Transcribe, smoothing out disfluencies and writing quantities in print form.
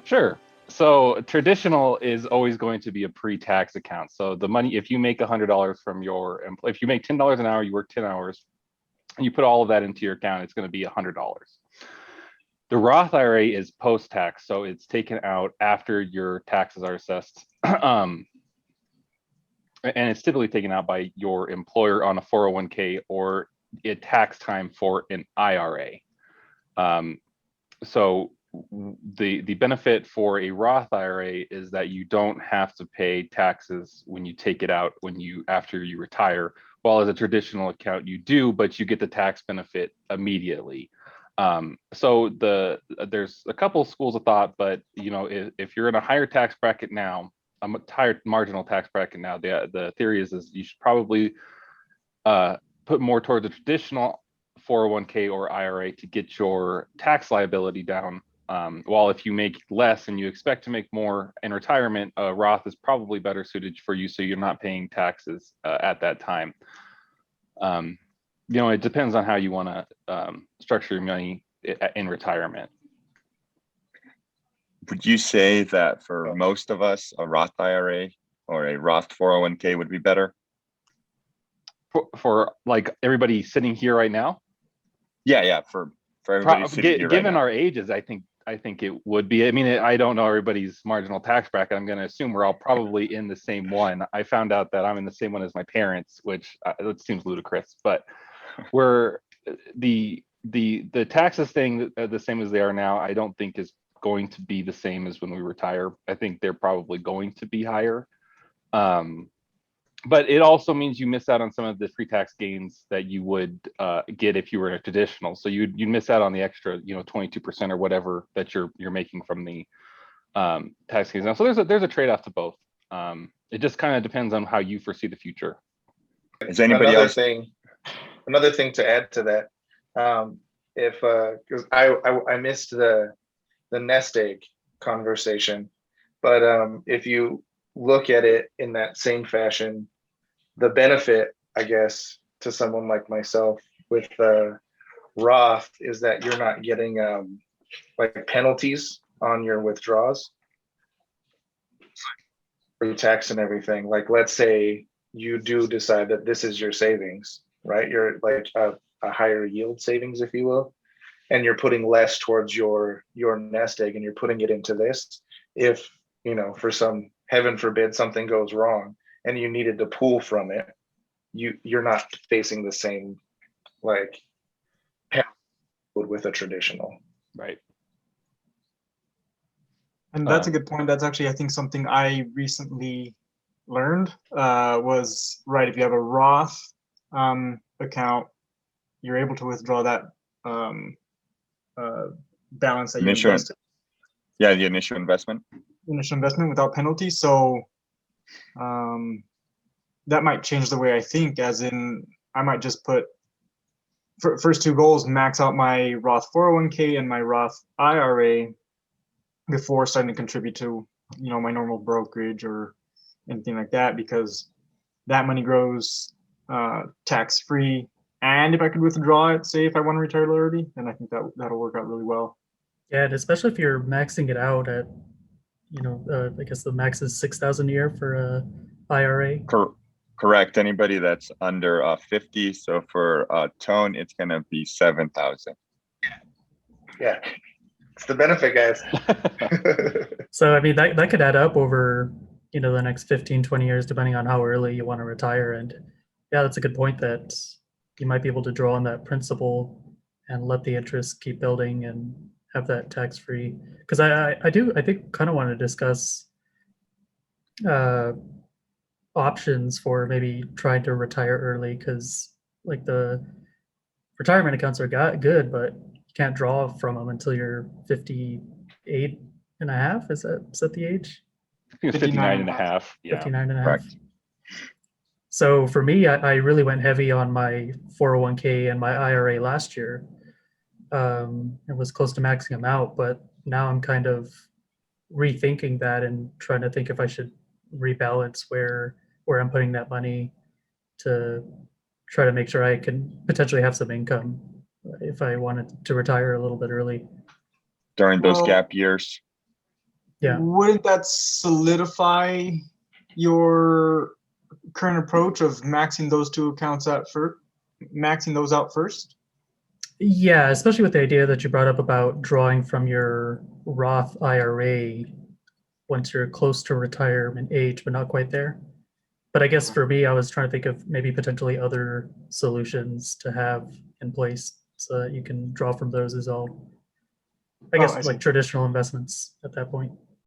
Sure. So traditional is always going to be a pre-tax account. So the money, if you make $100 from if you make $10 an hour, you work 10 hours, and you put all of that into your account, it's going to be $100. The Roth IRA is post-tax, so it's taken out after your taxes are assessed. And it's typically taken out by your employer on a 401k or at tax time for an IRA. So the benefit for a Roth IRA is that you don't have to pay taxes when you take it out after you retire. While as a traditional account you do, but you get the tax benefit immediately. So there's a couple schools of thought, but if you're in a higher tax bracket now, a higher marginal tax bracket now, the theory is you should probably put more towards a traditional 401k or IRA to get your tax liability down. While if you make less and you expect to make more in retirement, Roth is probably better suited for you, so you're not paying taxes at that time. It depends on how you want to structure your money in retirement. Would you say that for most of us, a Roth IRA or a Roth 401k would be better? For like everybody sitting here right now? Yeah. For everybody sitting here right given now. Our ages, I think it would be. I mean, I don't know everybody's marginal tax bracket. I'm going to assume we're all probably in the same one. I found out that I'm in the same one as my parents, which it seems ludicrous, but we're the taxes thing the same as they are now. I don't think is going to be the same as when we retire. I think they're probably going to be higher. But it also means you miss out on some of the pre-tax gains that you would get if you were in a traditional. So you'd miss out on the extra, 22% or whatever that you're making from the tax gains. Now, so there's a trade-off to both. It just kind of depends on how you foresee the future. Is anybody else? Another thing to add to that, because I missed the nest egg conversation, but if you look at it in that same fashion, the benefit, I guess, to someone like myself with Roth is that you're not getting like penalties on your withdrawals, pre-tax and everything. Like, let's say you do decide that this is your savings, right? You're like a higher yield savings, if you will, and you're putting less towards your nest egg and you're putting it into this. If, for some, heaven forbid, something goes wrong and you needed to pull from it, you're not facing the same like with a traditional. Right. And that's a good point. That's actually, I think, something I recently learned was, right, if you have a Roth account, you're able to withdraw that balance that you invested. Yeah, the initial investment without penalty. So that might change the way I think, as in I might just put first two goals, max out my Roth 401k and my Roth IRA before starting to contribute to my normal brokerage or anything like that, because that money grows tax free. And if I could withdraw it, say if I want to retire early, then I think that'll work out really well. Yeah, and especially if you're maxing it out at, I guess the max is 6,000 a year for a IRA. Correct. Anybody that's under 50. So for Tone, it's going to be 7,000. Yeah, it's the benefit, guys. So, I mean, that could add up over, the next 15, 20 years, depending on how early you want to retire. And yeah, that's a good point that you might be able to draw on that principal and let the interest keep building and have that tax-free. Because I think kind of want to discuss options for maybe trying to retire early, because like the retirement accounts are good, but you can't draw from them until you're 58 and a half. Is that the age? I think it's 59 and a half. Yeah. 59 and a half. Correct. So for me, I really went heavy on my 401k and my IRA last year. It was close to maxing them out, but now I'm kind of rethinking that and trying to think if I should rebalance where I'm putting that money to try to make sure I can potentially have some income if I wanted to retire a little bit early. During those gap years. Yeah. Wouldn't that solidify your current approach of maxing those two accounts out first? Maxing those out first? Yeah, especially with the idea that you brought up about drawing from your Roth IRA once you're close to retirement age, but not quite there. But I guess for me, I was trying to think of maybe potentially other solutions to have in place so that you can draw from those as well. I Oh, guess I like see. traditional investments at that point.